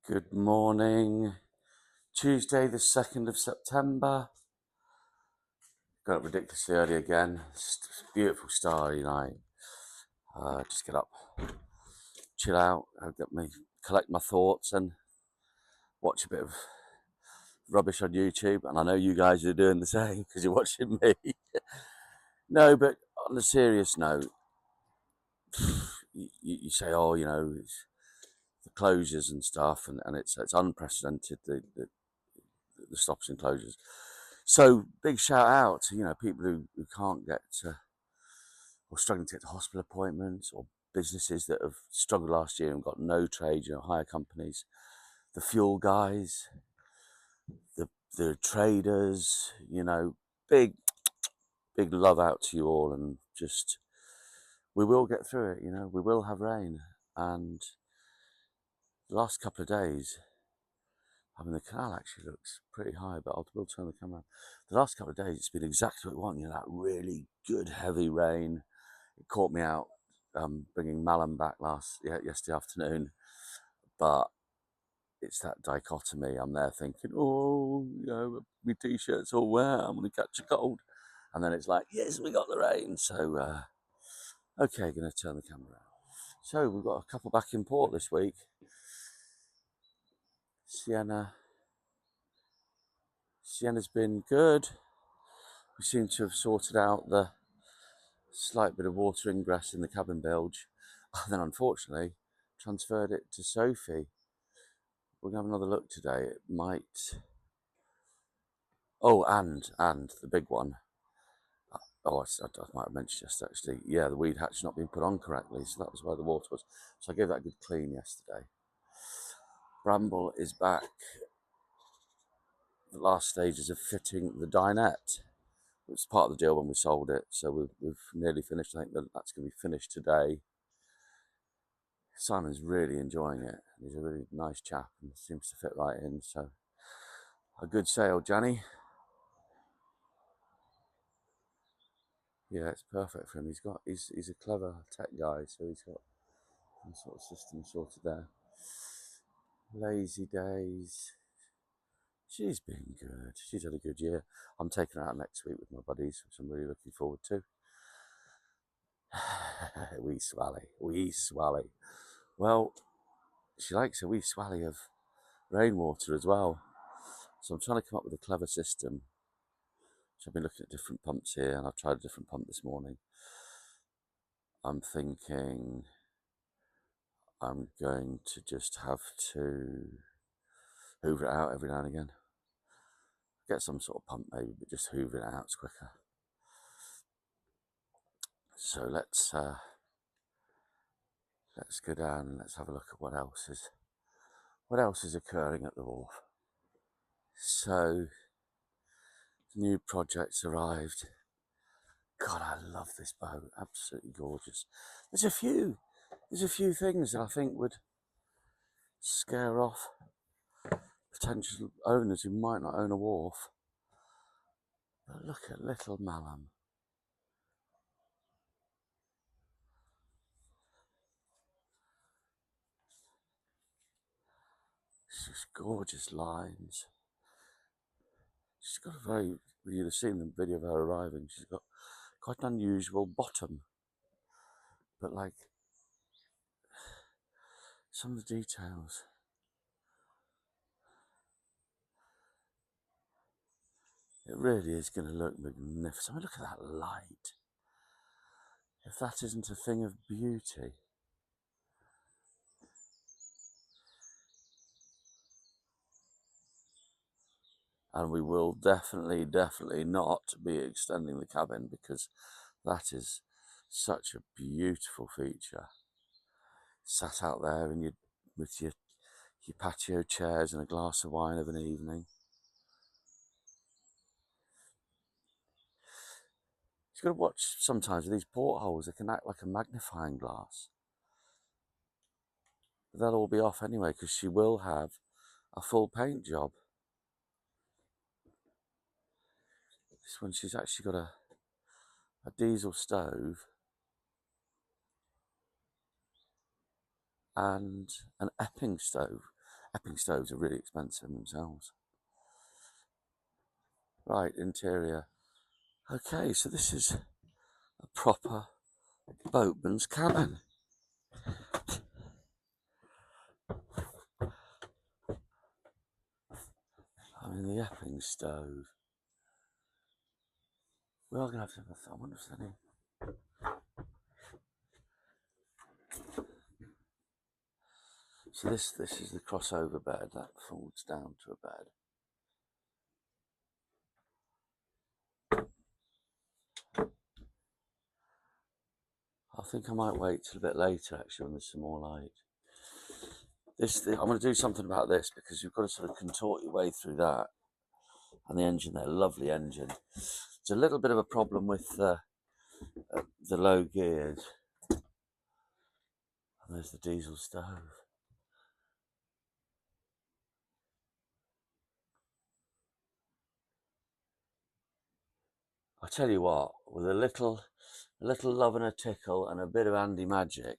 Good morning. Tuesday, the 2nd of September. Got up ridiculously early again. It's a beautiful starry night. Just get up, chill out, collect my thoughts, and watch a bit of rubbish on YouTube. And I know you guys are doing the same because you're watching me. No, but on a serious note, you say, oh, it's the closures and stuff, and it's unprecedented, the stops and closures. So big shout out to people who can't get to, or struggling to get to hospital appointments, or businesses that have struggled last year and got no trade, hire companies, the fuel guys, the traders, big love out to you all, and just we will get through it. We will have rain, and the last couple of days, the canal actually looks pretty high, but will turn the camera. The last couple of days, it's been exactly what we want. That really good heavy rain. It caught me out bringing Malum back yesterday afternoon, but it's that dichotomy. I'm there thinking, oh, my t-shirt's all wet, I'm going to catch a cold. And then it's like, yes, we got the rain. So, okay, going to turn the camera around. So we've got a couple back in port this week. Siena's been good. We seem to have sorted out the slight bit of water ingress in the cabin bilge. And then, unfortunately, transferred it to Sophie. We're going to have another look today. It might... Oh, and the big one. Oh, I might have mentioned yesterday, actually. Yeah, the weed hatch not being put on correctly, so that was where the water was. So I gave that a good clean yesterday. Bramble is back. The last stages of fitting the dinette. It was part of the deal when we sold it, so we've nearly finished. I think that's going to be finished today. Simon's really enjoying it. He's a really nice chap and seems to fit right in. So a good sale, Johnny. Yeah, it's perfect for him. He's a clever tech guy, so he's got some sort of system sorted there. Lazy days. She's been good. She's had a good year. I'm taking her out next week with my buddies, which I'm really looking forward to. Wee swally. Well, she likes a wee swally of rainwater as well. So I'm trying to come up with a clever system. So I've been looking at different pumps here, and I've tried a different pump this morning. I'm thinking I'm going to just have to hoover it out every now and again. Get some sort of pump maybe, but just hoovering it out's quicker. So let's go down and let's have a look at what else is occurring at the wharf. So new projects arrived. God, I love this boat. Absolutely gorgeous. There's a few things that I think would scare off potential owners who might not own a wharf. But look at little Malum. It's just gorgeous lines. She's got you'd have seen the video of her arriving, she's got quite an unusual bottom. But like, some of the details. It really is going to look magnificent. I mean, look at that light. If that isn't a thing of beauty. And we will definitely not be extending the cabin, because that is such a beautiful feature. Sat out there with your patio chairs and a glass of wine of an evening. You've got to watch sometimes with these portholes, they can act like a magnifying glass. But they'll all be off anyway, because she will have a full paint job. This one, she's actually got a diesel stove and an Epping stove. Epping stoves are really expensive themselves. Right, interior. Okay, so this is a proper boatman's cabin. I mean, the Epping stove. We are going to have I wonder if there's any. So this is the crossover bed that folds down to a bed. I think I might wait till a bit later actually when there's some more light. I'm going to do something about this because you've got to sort of contort your way through that. And the engine there, lovely engine. It's a little bit of a problem with the low gears. And there's the diesel stove. I tell you what, with a little love and a tickle and a bit of Andy magic,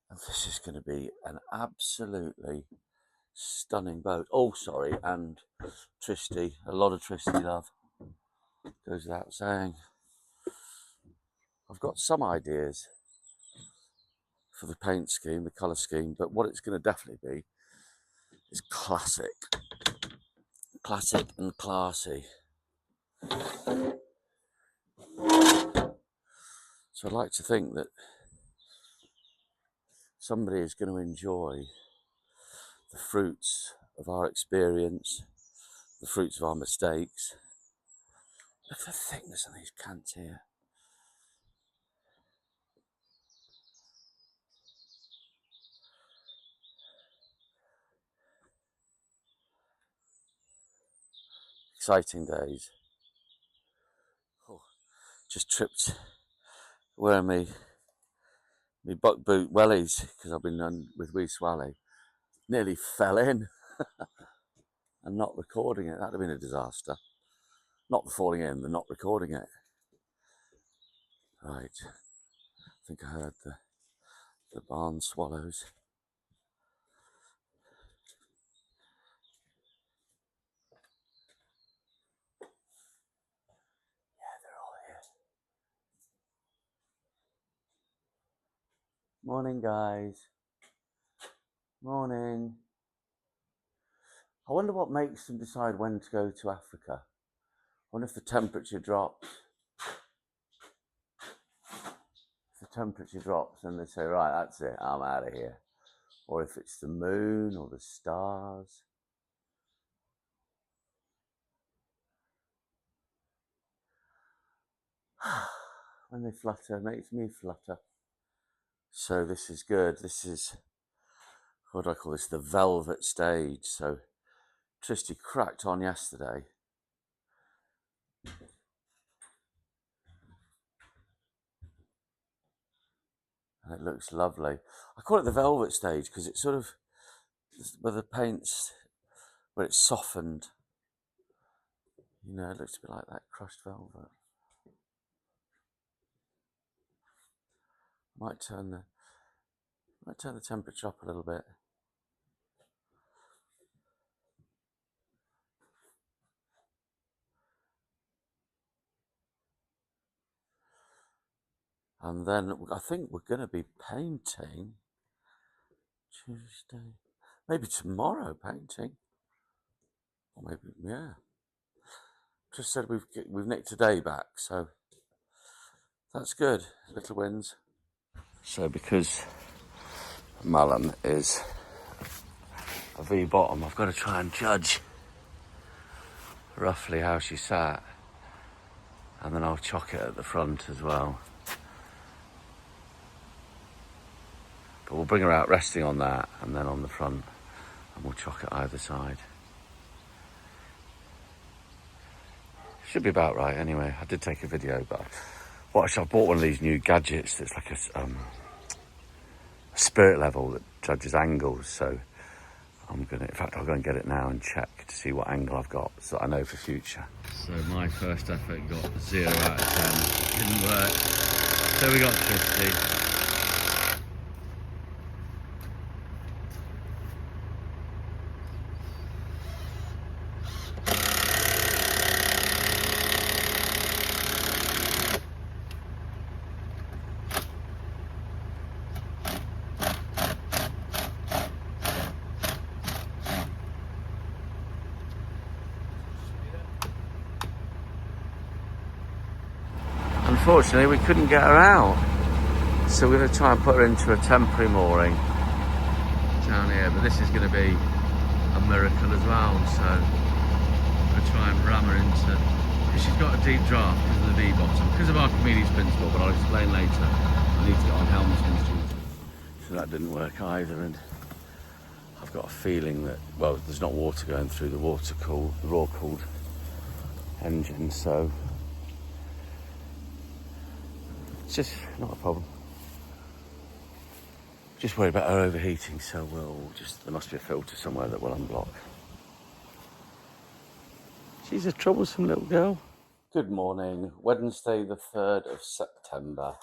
and this is going to be an absolutely stunning boat. Oh, sorry, and Tristy, a lot of Tristy love. Goes without saying. I've got some ideas for the paint scheme, the colour scheme, but what it's going to definitely be is classic. Classic and classy. So I'd like to think that somebody is going to enjoy the fruits of our experience, the fruits of our mistakes. Look at the thickness of these cants here. Exciting days. Oh, just tripped wearing me buck boot wellies because I've been with wee Swally. Nearly fell in and not recording it. That'd have been a disaster. Not the falling in, the not recording it. Right. I think I heard the barn swallows. Yeah, they're all here. Morning, guys. Morning. I wonder what makes them decide when to go to Africa. I wonder if the temperature drops. If the temperature drops and they say, right, that's it, I'm out of here. Or if it's the moon or the stars. When they flutter, it makes me flutter. So this is good. This is, what do I call this? The velvet stage. So Tristy cracked on yesterday. And it looks lovely. I call it the velvet stage because it's sort of where the paint's, where it's softened. You know, it looks a bit like that crushed velvet. Might turn the temperature up a little bit. And then I think we're going to be painting Tuesday, maybe tomorrow painting, or maybe, yeah. Just said we've nicked a day back, so that's good. Little wins. So because Malum is a V bottom, I've got to try and judge roughly how she sat, and then I'll chock it at the front as well. But we'll bring her out resting on that and then on the front, and we'll chock it either side. Should be about right anyway. I did take a video, but I bought one of these new gadgets that's like a spirit level that judges angles. So I'll go and get it now and check to see what angle I've got so that I know for future. So my first effort got 0 out of 10. Didn't work. So we got 50. unfortunately we couldn't get her out. So we're going to try and put her into a temporary mooring down here. But this is going to be a miracle as well. So we're going to try and ram her into, because she's got a deep draft because of the V bottom, because of Archimedes principle, but I'll explain later. I need to get on helmsman's duty. So that didn't work either, and I've got a feeling that, well, there's not water going through the raw cooled engine, so it's just not a problem. Just worried about her overheating, so there must be a filter somewhere that will unblock. She's a troublesome little girl. Good morning, Wednesday the 3rd of September.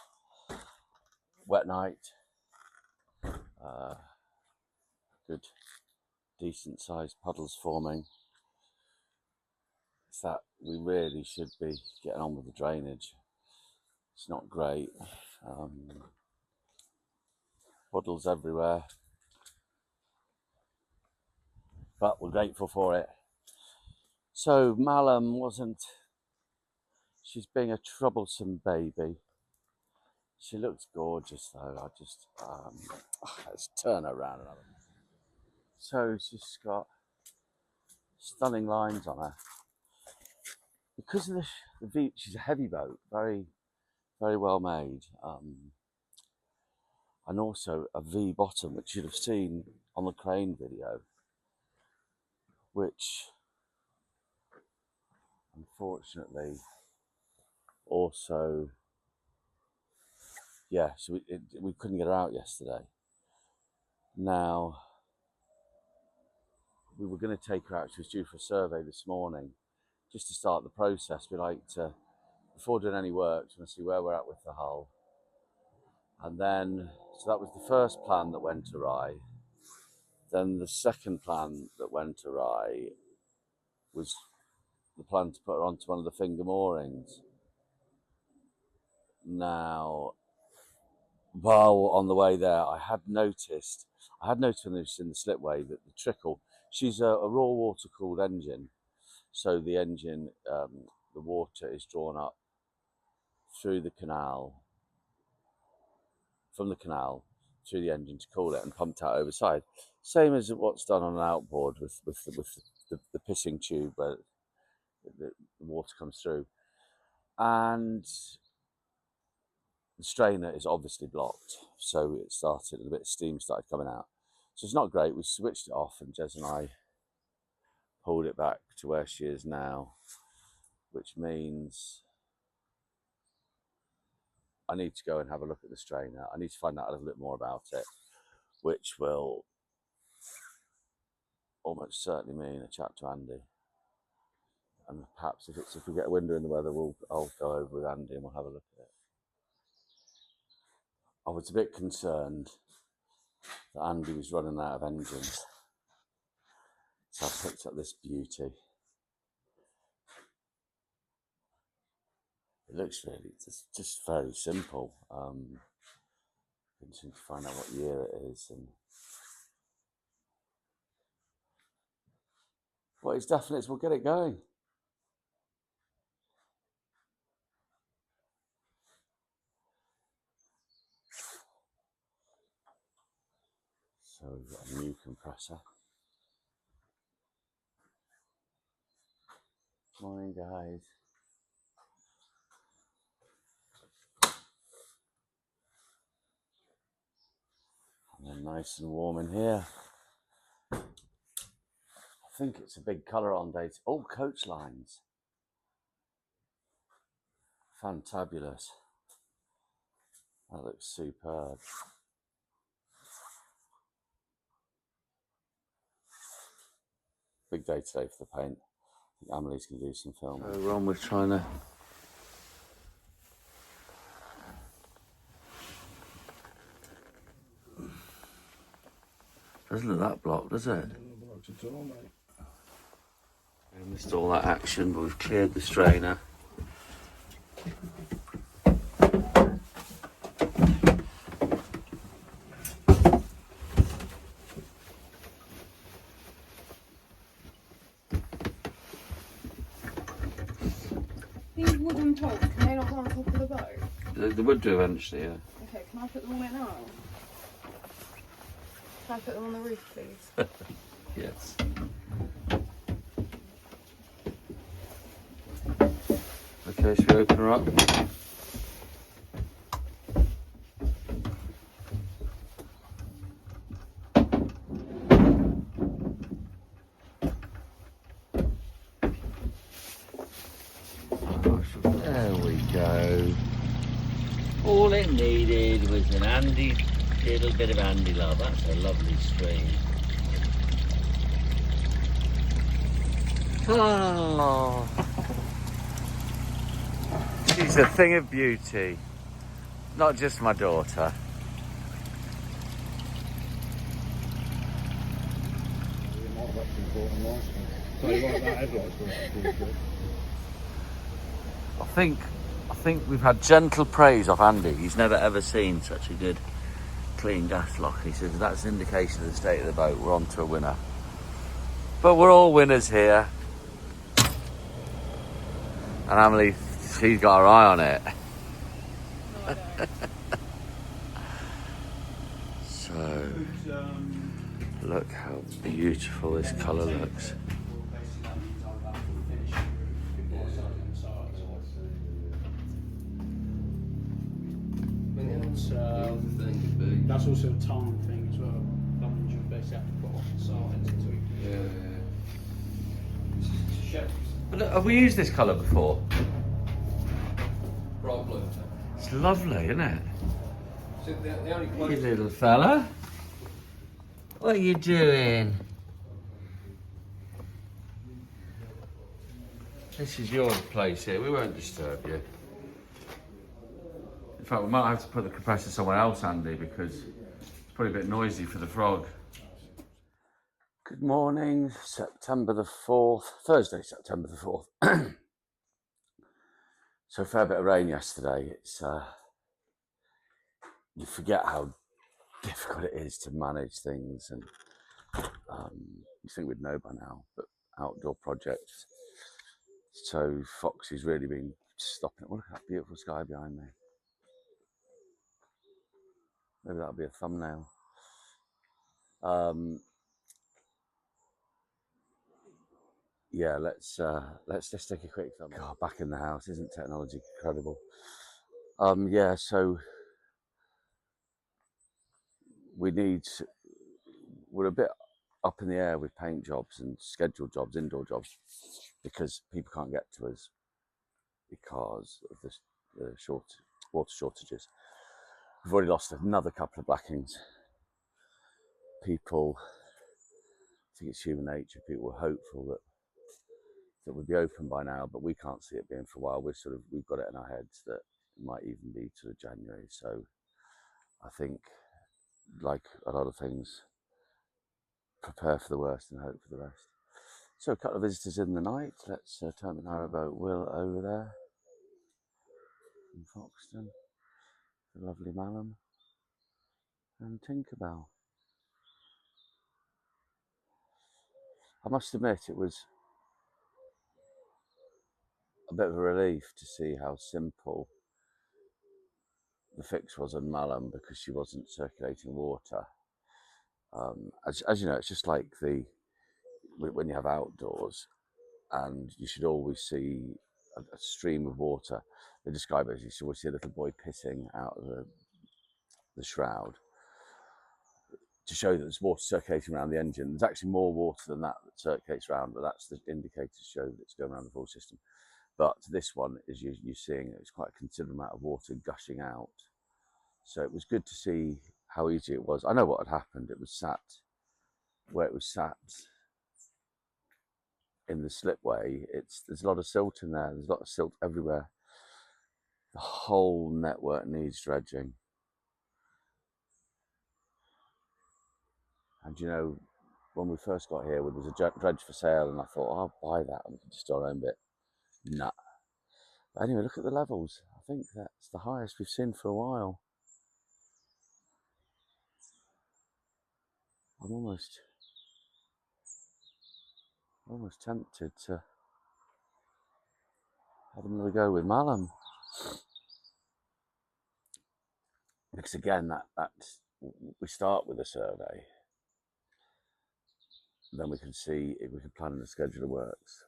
Wet night. Good, decent sized puddles forming. It's that we really should be getting on with the drainage. It's not great. Puddles everywhere. But we're grateful for it. So Malum she's being a troublesome baby. She looks gorgeous though. Let's turn her around. So she's got stunning lines on her. Because of the V, she's a heavy boat, very, very well made. And also a V bottom, which you'd have seen on the crane video, which unfortunately also, yeah, so we couldn't get her out yesterday. Now, we were going to take her out. She was due for a survey this morning. Just to start the process, we like to, before doing any work, we want to see where we're at with the hull. And then, so that was the first plan that went awry. Then the second plan that went awry was the plan to put her onto one of the finger moorings. Now, while on the way there, I had noticed when it was in the slipway that the trickle, she's a raw water cooled engine. So the engine, the water is drawn up through the canal, from the canal through the engine to cool it and pumped out overside. Same as what's done on an outboard with the pissing tube where the water comes through. And the strainer is obviously blocked, so it started, and a bit of steam started coming out. So it's not great. We switched it off, and Jez and I pulled it back to where she is now, which means I need to go and have a look at the strainer. I need to find out a little bit more about it, which will almost certainly mean a chat to Andy. And perhaps if we get a window in the weather, I'll go over with Andy and we'll have a look at it. I was a bit concerned that Andy was running out of engines, so I picked up this beauty. It looks really just very simple. Interesting to find out what year it is, and what it's definite is we'll get it going. So we've got a new compressor. Morning, guys. And then nice and warm in here. I think it's a big colour on day. Oh, coach lines. Fantabulous. That looks superb. Big day today for the paint. I think Amelie's going to do some filming. So Ron was trying to... Doesn't look that blocked, does it? Blocked at all, mate. We missed all that action, but we've cleared the strainer. These wooden poles, can they not go on top of the boat? They would do eventually, yeah. Okay, can I put them on it now? Can I put them on the roof, please? Yes. Okay, should we open her up? There we go. All it needed was an Andy, little bit of Andy love. That's a lovely stream. Oh, she's a thing of beauty. Not just my daughter. I think we've had gentle praise off Andy. He's never ever seen such a good clean gas lock. He says that's an indication of the state of the boat. We're on to a winner. But we're all winners here. And Emily, she's got her eye on it. No, I don't. So, look how beautiful this colour looks. That's also a time thing as well. You basically have to put off the sides so you can. But look, have we used this colour before? Bright blue. It's lovely, isn't it? So the only You place. little fella. What are you doing? This is your place here. We won't disturb you. In fact, we might have to put the compressor somewhere else, Andy, because it's probably a bit noisy for the frog. Good morning, September the 4th, Thursday, September the 4th. So a fair bit of rain yesterday. It's you forget how difficult it is to manage things, and you think we'd know by now, but outdoor projects. So Foxy's really been stopping it. Look at that beautiful sky behind me. Maybe that'll be a thumbnail. Yeah, let's just take a quick thumbnail. God, back in the house, isn't technology incredible? Yeah, so we're a bit up in the air with paint jobs and scheduled jobs, indoor jobs, because people can't get to us because of the water shortages. We've already lost another couple of blackings. People, I think it's human nature, people were hopeful that would be open by now, but we can't see it being for a while. We've got it in our heads that it might even be to January. So I think, like a lot of things, prepare for the worst and hope for the best. So a couple of visitors in the night. Let's turn the narrowboat Will over there from Foxton, the lovely Malum, and Tinkerbell. I must admit it was a bit of a relief to see how simple the fix was on Malum, because she wasn't circulating water. As you know, it's just like when you have outdoors, and you should always see a stream of water. They describe it as you should always see a little boy pissing out of the shroud to show that there's water circulating around the engine. There's actually more water than that circulates around, but that's the indicator to show that it's going around the full system. But this one is you're seeing it's quite a considerable amount of water gushing out. So it was good to see how easy it was. I know what had happened. It was sat where it was sat in the slipway. There's a lot of silt in there. There's a lot of silt everywhere. The whole network needs dredging. And you know, when we first got here, there was a dredge for sale, and I thought, oh, I'll buy that and we can just do our own bit. Nah. But anyway, look at the levels. I think that's the highest we've seen for a while. I'm almost tempted to have another go with Malum. Because again, that's we start with a survey, then we can see if we can plan the schedule of works.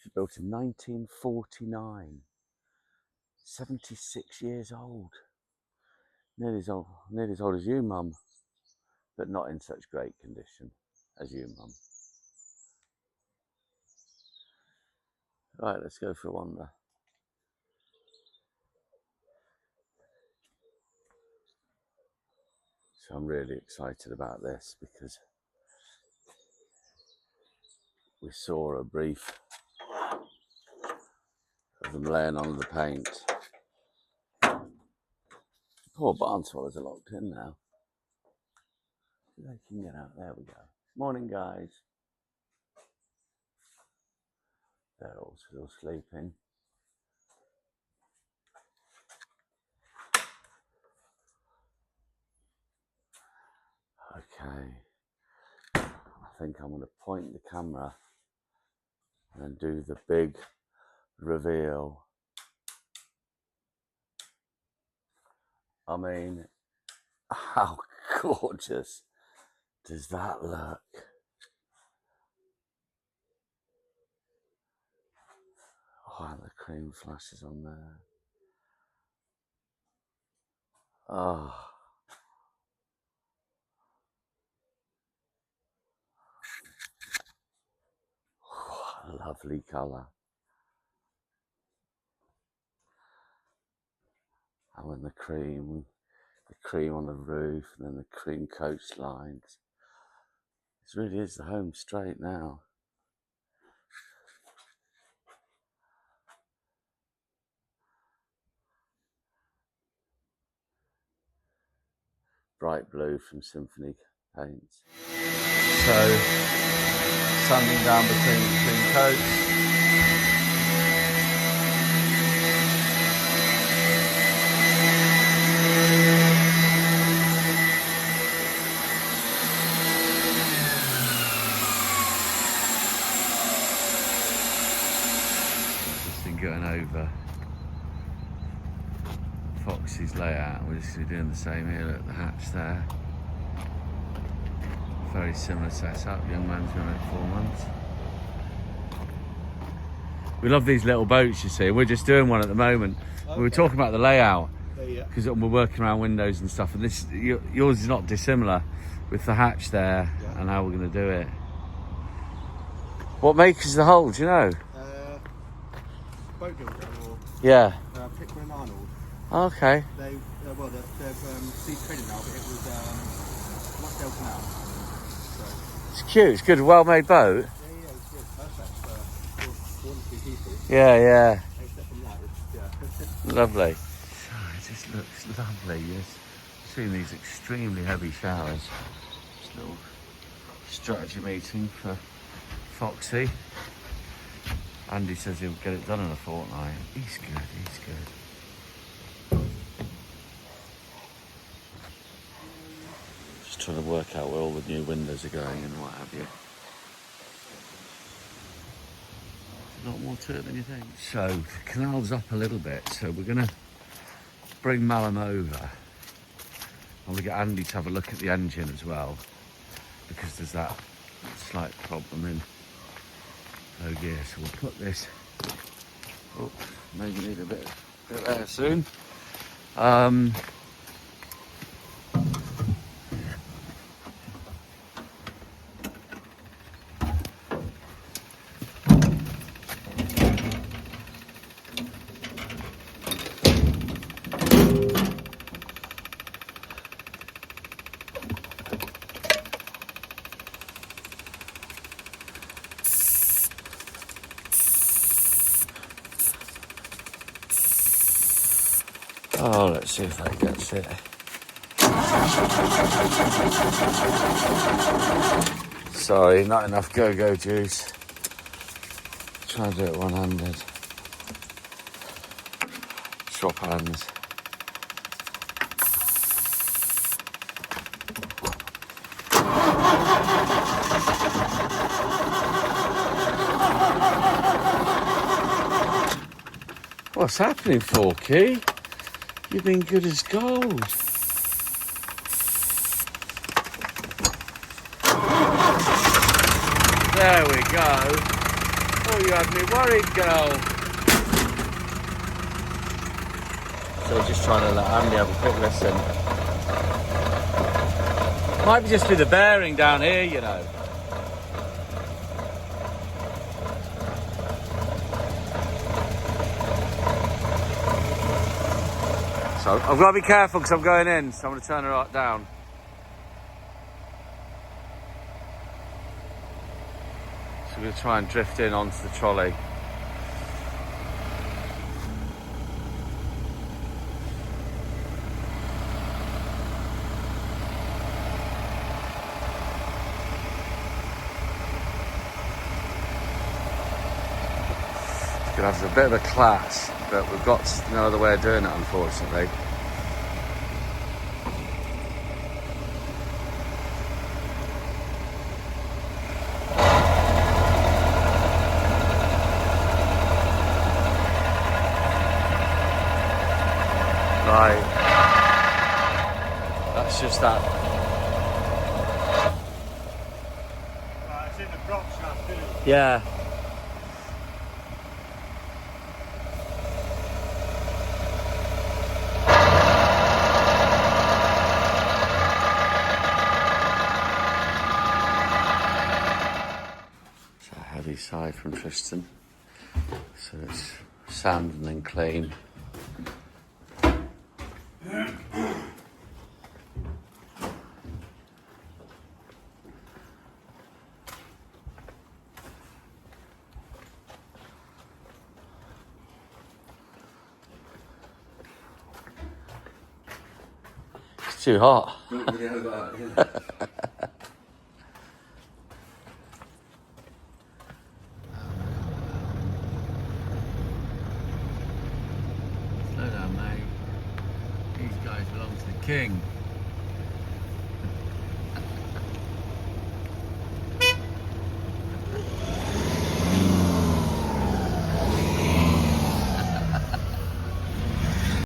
She built in 1949, 76 years old. Nearly as old as you, Mum, but not in such great condition as you, Mum. Right, let's go for a wander. So I'm really excited about this because we saw a brief of them laying on the paint. Poor barn swallows are locked in now. They can get out. There we go. Morning, guys. They're all still sleeping. Okay. I think I'm going to point the camera and do the big reveal. I mean, how gorgeous does that look? Oh, and the cream flashes on there. Oh. What a lovely colour. And when the cream on the roof and then the cream coastlines. This really is the home straight now. Bright blue from Symphony Paints. So, sanding down between the cream coats. Going over Foxy's layout. We're just doing the same here at the hatch there. Very similar setup. Young man's been at 4 months. We love these little boats, you see. We're just doing one at the moment. Okay. We were talking about the layout because we're working around windows and stuff, and this yours is not dissimilar with the hatch there and how we're going to do it. What make is the hull, do you know? Boat builder or Pickering and Arnold. Okay. They've ceased trading now, but it was Lockdale Canal. So. It's cute. It's good. Well made boat. Yeah, it's good. Perfect for 1 or 2 people. Yeah. Except from that, yeah. Lovely. So it just looks lovely. You're seeing these extremely heavy showers. Just a little strategy meeting for Foxy. Andy says he'll get it done in a fortnight. He's good. Just trying to work out where all the new windows are going and what have you. There's a lot more to it than you think. So, the canal's up a little bit, so we're going to bring Malum over. And we'll get Andy to have a look at the engine as well, because there's that slight problem in low gear. So we'll put this, maybe need a bit of air soon. Oh, let's see if that gets it. Sorry, not enough go-go juice. Try and do it one-handed. Swap hands. What's happening, Forky? You've been good as gold. There we go. Oh, you had me worried, girl. So we're just trying to let Andy have a quick listen. Might be just be the bearing down here, you know. So I've got to be careful because I'm going in, so I'm going to turn her right down. So we're going to try and drift in onto the trolley. It's going to have a bit of a clash, but we've got no other way of doing it, unfortunately. Right, that's just that. Right, it's in the prop shaft, isn't it? Yeah. It's a heavy sigh from Tristan. So it's sand and then clean. It's too hot. Slow down, mate. These guys belong to the king.